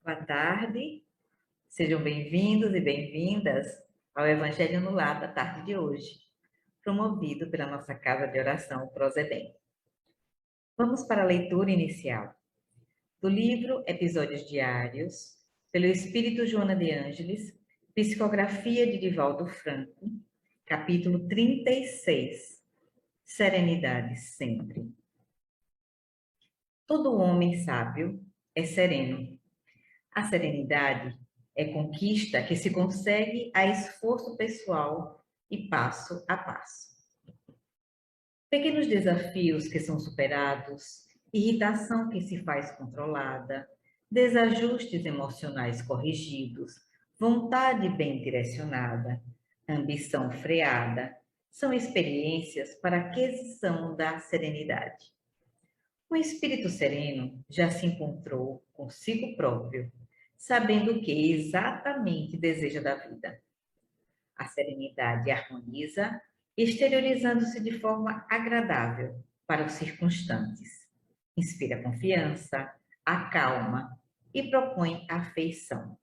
Boa tarde, sejam bem-vindos e bem-vindas ao Evangelho no Lar da tarde de hoje, promovido pela nossa Casa de Oração Prozedem. Vamos para a leitura inicial do livro Episódios Diários, pelo Espírito Joana de Ângeles, psicografia de Divaldo Franco, capítulo 36, Serenidade sempre. Todo homem sábio é sereno. A serenidade é conquista que se consegue a esforço pessoal e passo a passo. Pequenos desafios que são superados, irritação que se faz controlada, desajustes emocionais corrigidos, vontade bem direcionada, ambição freada, são experiências para a aquisição da serenidade. O espírito sereno já se encontrou consigo próprio, sabendo o que exatamente deseja da vida. A serenidade harmoniza, exteriorizando-se de forma agradável para os circunstantes. Inspira confiança, acalma e propõe afeição.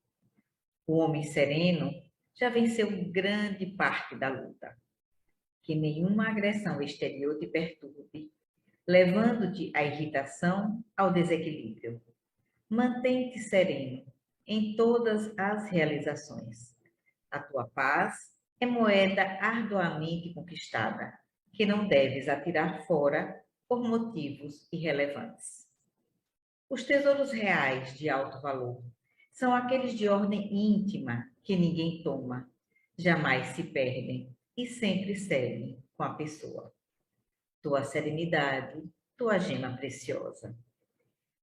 O homem sereno já venceu grande parte da luta. Que nenhuma agressão exterior te perturbe, levando-te à irritação, ao desequilíbrio. Mantém-te sereno em todas as realizações. A tua paz é moeda arduamente conquistada, que não deves atirar fora por motivos irrelevantes. Os tesouros reais de alto valor são aqueles de ordem íntima que ninguém toma, jamais se perdem e sempre seguem com a pessoa. Tua serenidade, tua gema preciosa.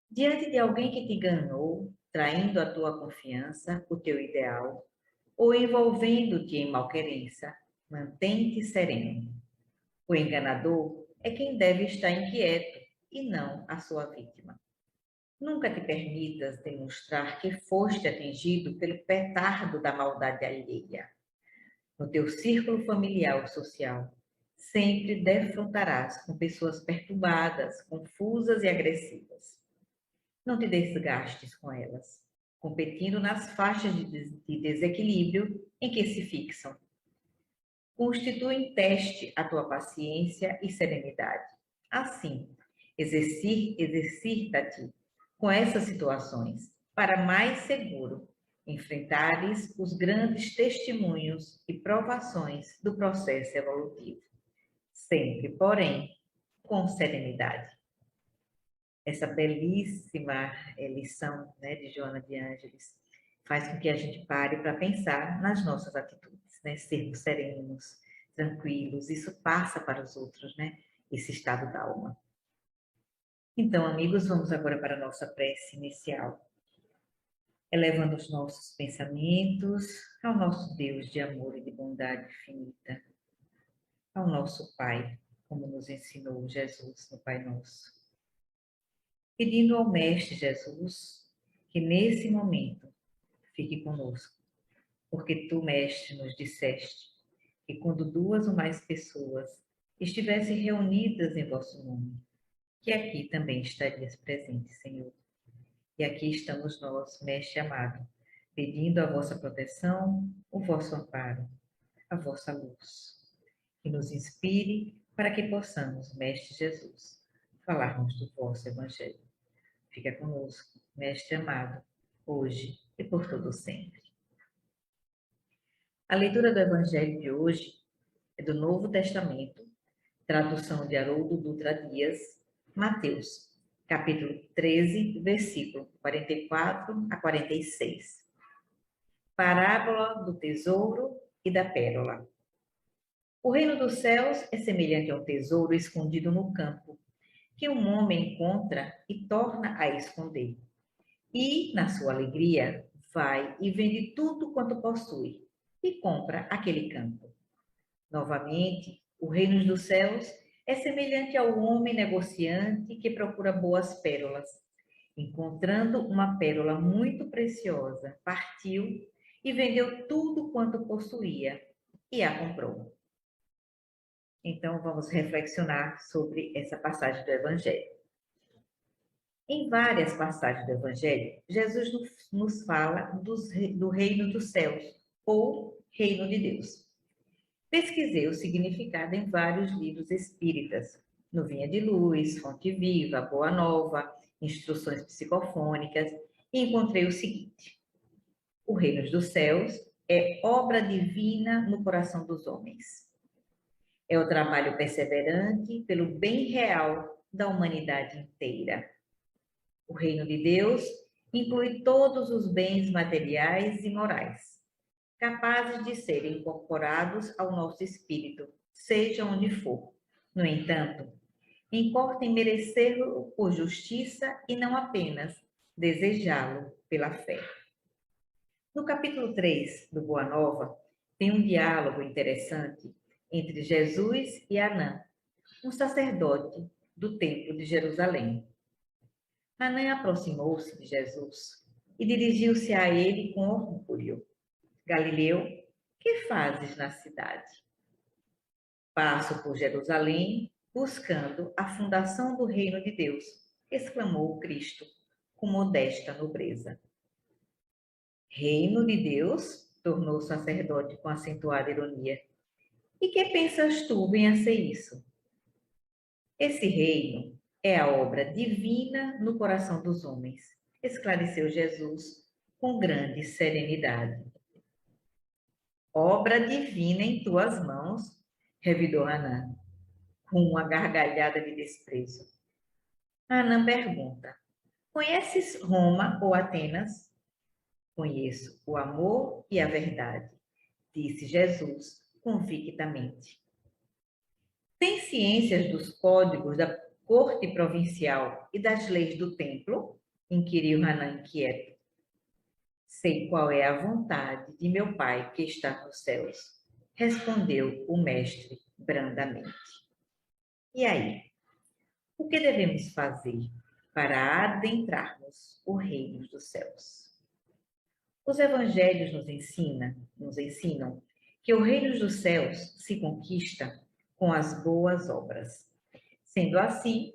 Diante de alguém que te enganou, traindo a tua confiança, o teu ideal, ou envolvendo-te em malquerença, mantém-te sereno. O enganador é quem deve estar inquieto e não a sua vítima. Nunca te permitas demonstrar que foste atingido pelo petardo da maldade alheia. No teu círculo familiar ou social, sempre defrontarás com pessoas perturbadas, confusas e agressivas. Não te desgastes com elas, competindo nas faixas de desequilíbrio em que se fixam. Constitui teste a tua paciência e serenidade. Assim, exercita-te com essas situações para mais seguro enfrentares os grandes testemunhos e provações do processo evolutivo. Sempre, porém, com serenidade. Essa belíssima lição, né, de Joana de Ângeles faz com que a gente pare para pensar nas nossas atitudes, né? Sermos serenos, tranquilos, isso passa para os outros, né? Esse estado da alma. Então, amigos, vamos agora para a nossa prece inicial, elevando os nossos pensamentos ao nosso Deus de amor e de bondade infinita, ao nosso Pai, como nos ensinou Jesus no Pai Nosso. Pedindo ao Mestre Jesus que nesse momento fique conosco, porque tu, Mestre, nos disseste que quando duas ou mais pessoas estivessem reunidas em vosso nome, que aqui também estarias presente, Senhor. E aqui estamos nós, Mestre amado, pedindo a vossa proteção, o vosso amparo, a vossa luz, que nos inspire para que possamos, Mestre Jesus, falarmos do vosso Evangelho. Fica conosco, Mestre amado, hoje e por todo sempre. A leitura do Evangelho de hoje é do Novo Testamento, tradução de Haroldo Dutra Dias, Mateus, capítulo 13, versículo 44 a 46. Parábola do tesouro e da pérola. O reino dos céus é semelhante ao tesouro escondido no campo, que um homem encontra e torna a esconder. E, na sua alegria, vai e vende tudo quanto possui e compra aquele campo. Novamente, o reino dos céus é semelhante ao homem negociante que procura boas pérolas. Encontrando uma pérola muito preciosa, partiu e vendeu tudo quanto possuía e a comprou. Então, vamos reflexionar sobre essa passagem do Evangelho. Em várias passagens do Evangelho, Jesus nos fala do reino dos céus, ou reino de Deus. Pesquisei o significado em vários livros espíritas, no Vinha de Luz, Fonte Viva, Boa Nova, Instruções Psicofônicas, e encontrei o seguinte: o reino dos céus é obra divina no coração dos homens. É o trabalho perseverante pelo bem real da humanidade inteira. O reino de Deus inclui todos os bens materiais e morais, capazes de serem incorporados ao nosso espírito, seja onde for. No entanto, importa em merecê-lo por justiça e não apenas desejá-lo pela fé. No capítulo 3 do Boa Nova, tem um diálogo interessante entre Jesus e Anã, um sacerdote do Templo de Jerusalém. Anã aproximou-se de Jesus e dirigiu-se a ele com orgulho. Galileu, que fazes na cidade? Passo por Jerusalém, buscando a fundação do reino de Deus, exclamou Cristo, com modesta nobreza. Reino de Deus? Tornou o sacerdote com acentuada ironia. E que pensas tu venha ser isso? Esse reino é a obra divina no coração dos homens, esclareceu Jesus com grande serenidade. Obra divina em tuas mãos, revidou Anã, com uma gargalhada de desprezo. Anã pergunta: conheces Roma ou Atenas? Conheço o amor e a verdade, disse Jesus convictamente. Tem ciências dos códigos da corte provincial e das leis do templo? Inquiriu Anã inquieto. Sei qual é a vontade de meu Pai que está nos céus, respondeu o mestre brandamente. E aí, o que devemos fazer para adentrarmos o reino dos céus? Os evangelhos nos ensinam que o reino dos céus se conquista com as boas obras. Sendo assim,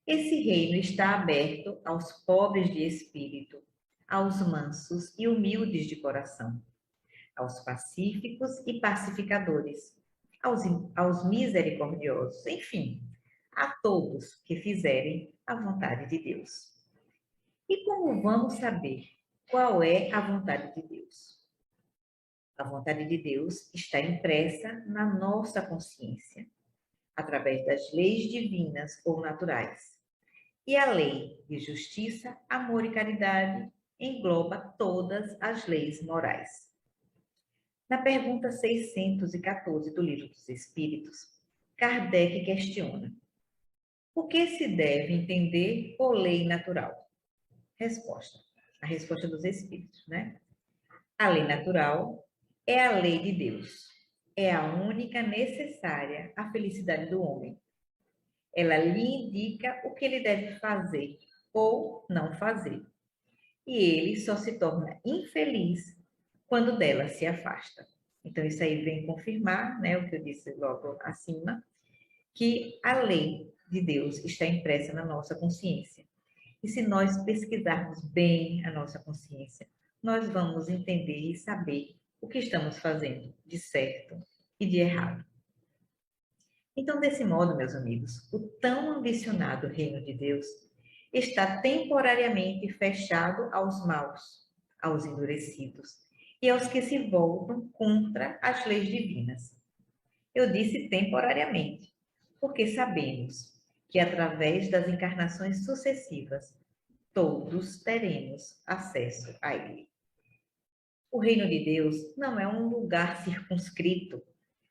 esse reino está aberto aos pobres de espírito, aos mansos e humildes de coração, aos pacíficos e pacificadores, aos misericordiosos, enfim, a todos que fizerem a vontade de Deus. E como vamos saber qual é a vontade de Deus? A vontade de Deus está impressa na nossa consciência, através das leis divinas ou naturais. E a lei de justiça, amor e caridade engloba todas as leis morais. Na pergunta 614 do Livro dos Espíritos, Kardec questiona: o que se deve entender por lei natural? Resposta: a resposta dos Espíritos, né? A lei natural é a lei de Deus. É a única necessária à felicidade do homem. Ela lhe indica o que ele deve fazer ou não fazer. E ele só se torna infeliz quando dela se afasta. Então, isso aí vem confirmar, né, o que eu disse logo acima, que a lei de Deus está impressa na nossa consciência. E se nós pesquisarmos bem a nossa consciência, nós vamos entender e saber o que estamos fazendo de certo e de errado. Então, desse modo, meus amigos, o tão ambicionado reino de Deus está temporariamente fechado aos maus, aos endurecidos e aos que se voltam contra as leis divinas. Eu disse temporariamente, porque sabemos que através das encarnações sucessivas, todos teremos acesso a ele. O reino de Deus não é um lugar circunscrito,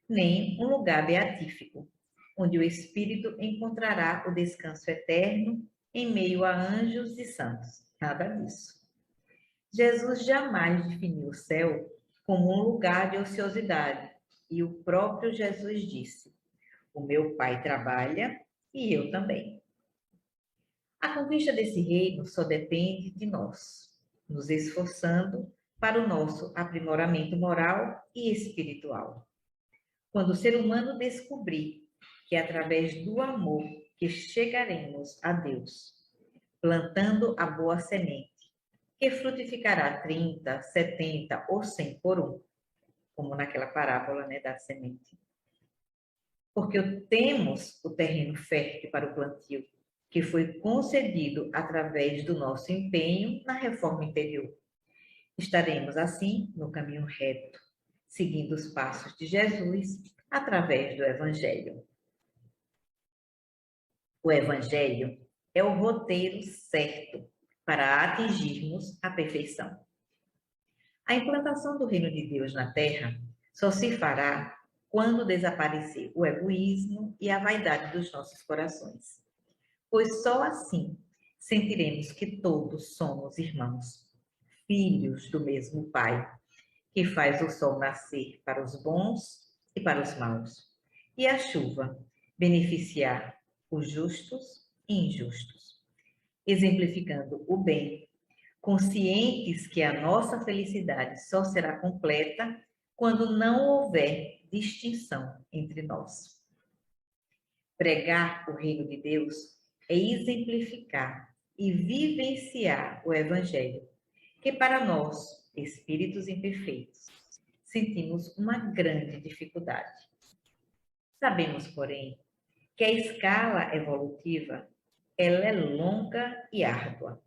nem um lugar beatífico. onde o espírito encontrará o descanso eterno em meio a anjos e santos. Nada disso. Jesus jamais definiu o céu como um lugar de ociosidade, e o próprio Jesus disse: o meu Pai trabalha e eu também. A conquista desse reino só depende de nós, nos esforçando para o nosso aprimoramento moral e espiritual. Quando o ser humano descobrir que é através do amor que chegaremos a Deus, plantando a boa semente, que frutificará 30, 70 ou 100 por um, como naquela parábola, né, da semente. Porque temos o terreno fértil para o plantio, que foi concedido através do nosso empenho na reforma interior. Estaremos, assim, no caminho reto, seguindo os passos de Jesus através do Evangelho. O Evangelho é o roteiro certo para atingirmos a perfeição. A implantação do reino de Deus na Terra só se fará quando desaparecer o egoísmo e a vaidade dos nossos corações, pois só assim sentiremos que todos somos irmãos, filhos do mesmo Pai, que faz o sol nascer para os bons e para os maus, e a chuva beneficiar os justos e injustos, exemplificando o bem, conscientes que a nossa felicidade só será completa quando não houver distinção entre nós. Pregar o reino de Deus é exemplificar e vivenciar o Evangelho, que para nós, espíritos imperfeitos, sentimos uma grande dificuldade. Sabemos, porém, que a escala evolutiva ela é longa e árdua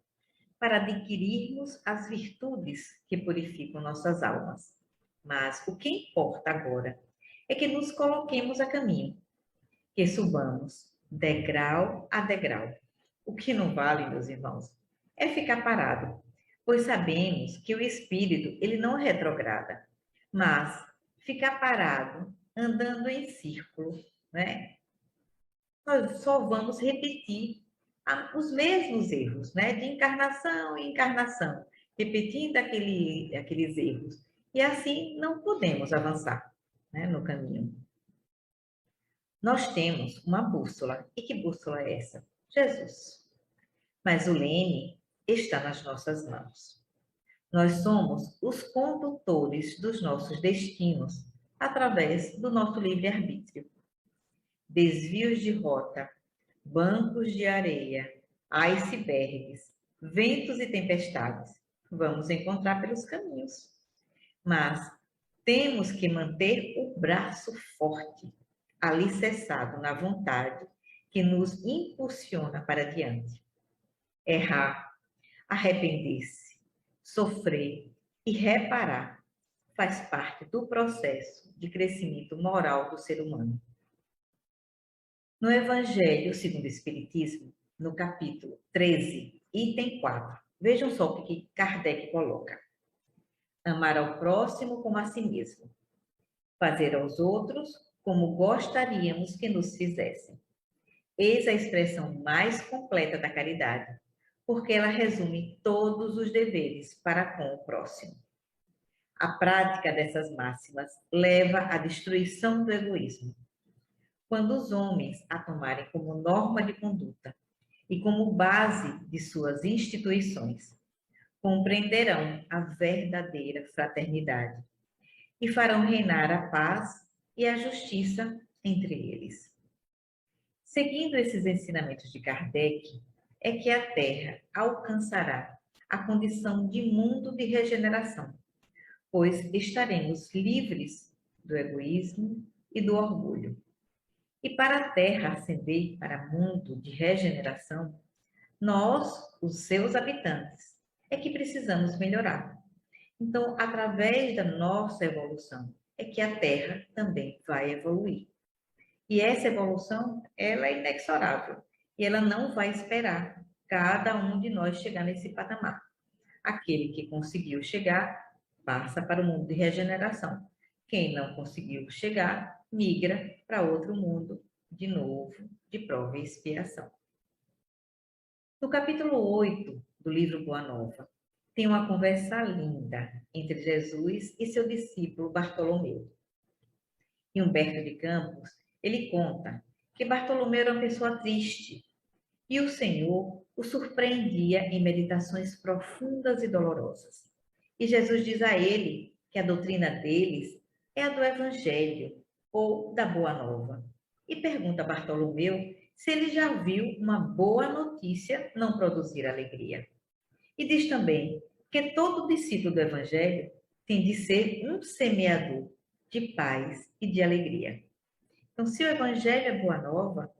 para adquirirmos as virtudes que purificam nossas almas. Mas o que importa agora é que nos coloquemos a caminho, que subamos degrau a degrau. O que não vale, meus irmãos, é ficar parado, pois sabemos que o espírito ele não retrograda, mas ficar parado, andando em círculo, né? Nós só vamos repetir os mesmos erros, né? De encarnação em encarnação, repetindo aqueles erros. E assim não podemos avançar, né, no caminho. Nós temos uma bússola. E que bússola é essa? Jesus. Mas o leme está nas nossas mãos. Nós somos os condutores dos nossos destinos através do nosso livre-arbítrio. Desvios de rota, bancos de areia, icebergs, ventos e tempestades, vamos encontrar pelos caminhos. Mas temos que manter o braço forte, alicerçado na vontade que nos impulsiona para diante. Errar, arrepender-se, sofrer e reparar faz parte do processo de crescimento moral do ser humano. No Evangelho segundo o Espiritismo, no capítulo 13, item 4, vejam só o que Kardec coloca. Amar ao próximo como a si mesmo. Fazer aos outros como gostaríamos que nos fizessem. Eis a expressão mais completa da caridade, porque ela resume todos os deveres para com o próximo. A prática dessas máximas leva à destruição do egoísmo. Quando os homens a tomarem como norma de conduta e como base de suas instituições, compreenderão a verdadeira fraternidade e farão reinar a paz e a justiça entre eles. Seguindo esses ensinamentos de Kardec, é que a Terra alcançará a condição de mundo de regeneração, pois estaremos livres do egoísmo e do orgulho. E para a Terra ascender para mundo de regeneração, nós, os seus habitantes, é que precisamos melhorar. Então, através da nossa evolução, é que a Terra também vai evoluir. E essa evolução, ela é inexorável. E ela não vai esperar cada um de nós chegar nesse patamar. Aquele que conseguiu chegar, passa para o mundo de regeneração. Quem não conseguiu chegar, migra para outro mundo de novo, de prova e expiação. No capítulo 8 do livro Boa Nova, tem uma conversa linda entre Jesus e seu discípulo Bartolomeu. E Humberto de Campos, ele conta que Bartolomeu era uma pessoa triste e o Senhor o surpreendia em meditações profundas e dolorosas. E Jesus diz a ele que a doutrina deles é a do Evangelho ou da Boa Nova. E pergunta a Bartolomeu se ele já viu uma boa notícia não produzir alegria. E diz também que todo discípulo do Evangelho tem de ser um semeador de paz e de alegria. Então, se o Evangelho é boa nova,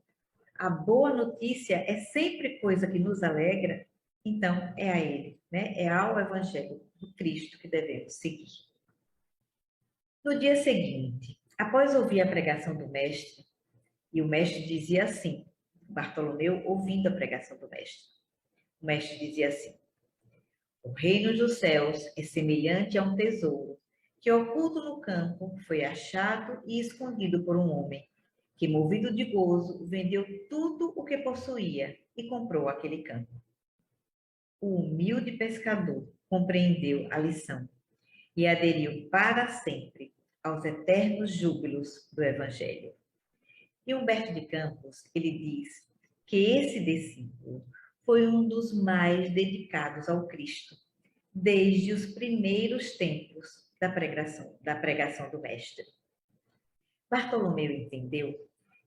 a boa notícia é sempre coisa que nos alegra, então é a Ele, né? É ao Evangelho do Cristo que devemos seguir. No dia seguinte, após ouvir a pregação do Mestre, e o Mestre dizia assim, Bartolomeu ouvindo a pregação do Mestre, o Mestre dizia assim: o reino dos céus é semelhante a um tesouro que, oculto no campo, foi achado e escondido por um homem, que, movido de gozo, vendeu tudo o que possuía e comprou aquele campo. O humilde pescador compreendeu a lição e aderiu para sempre aos eternos júbilos do Evangelho. E Humberto de Campos, ele diz que esse discípulo foi um dos mais dedicados ao Cristo, desde os primeiros tempos da pregação do Mestre. Bartolomeu entendeu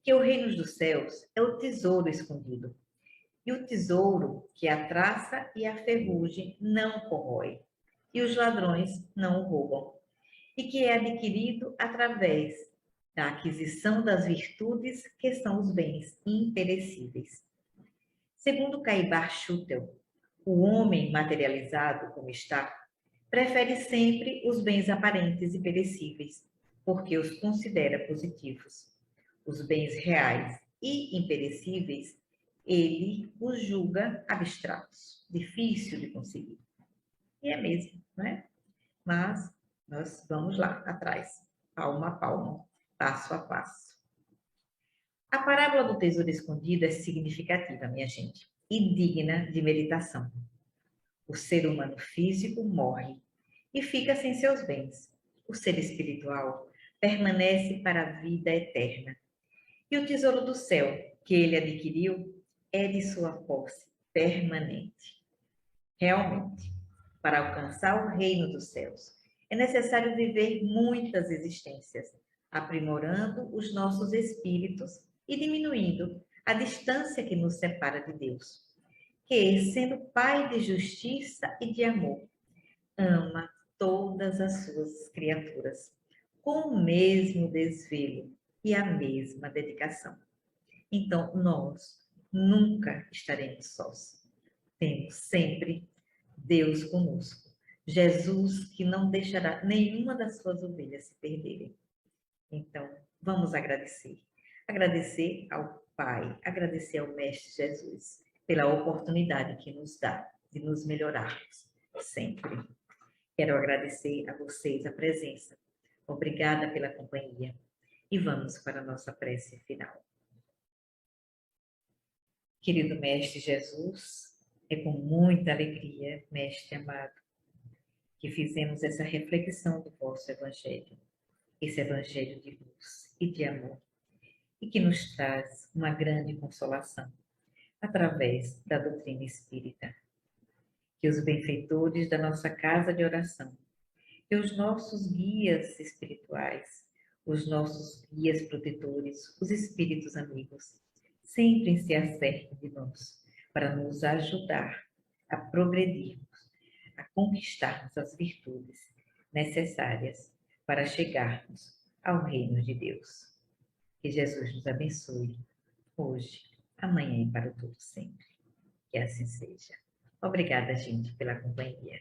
que o reino dos céus é o tesouro escondido, e o tesouro que a traça e a ferrugem não corrói, e os ladrões não o roubam, e que é adquirido através da aquisição das virtudes que são os bens imperecíveis. Segundo Caibar Schutel, o homem materializado como está, prefere sempre os bens aparentes e perecíveis, porque os considera positivos. Os bens reais e imperecíveis, ele os julga abstratos, difícil de conseguir. E é mesmo, não é? Mas nós vamos lá atrás, palmo a palmo, passo a passo. A parábola do tesouro escondido é significativa, minha gente, e digna de meditação. O ser humano físico morre e fica sem seus bens. O ser espiritual permanece para a vida eterna. E o tesouro do céu, que ele adquiriu, é de sua posse permanente. Realmente, para alcançar o reino dos céus, é necessário viver muitas existências, aprimorando os nossos espíritos e diminuindo a distância que nos separa de Deus, que, sendo Pai de justiça e de amor, ama todas as suas criaturas com o mesmo desvelo e a mesma dedicação. Então, nós nunca estaremos sós. Temos sempre Deus conosco. Jesus que não deixará nenhuma das suas ovelhas se perderem. Então, vamos agradecer. Agradecer ao Pai, agradecer ao Mestre Jesus pela oportunidade que nos dá de nos melhorarmos sempre. Quero agradecer a vocês a presença. Obrigada pela companhia. E vamos para a nossa prece final. Querido Mestre Jesus, é com muita alegria, Mestre amado, que fizemos essa reflexão do vosso Evangelho, esse Evangelho de luz e de amor, e que nos traz uma grande consolação através da doutrina espírita. Que os benfeitores da nossa casa de oração, que os nossos guias espirituais, os nossos guias protetores, os espíritos amigos, sempre se acerquem de nós para nos ajudar a progredirmos, a conquistarmos as virtudes necessárias para chegarmos ao reino de Deus. Que Jesus nos abençoe hoje, amanhã e para o todo sempre. Que assim seja. Obrigada, gente, pela companhia.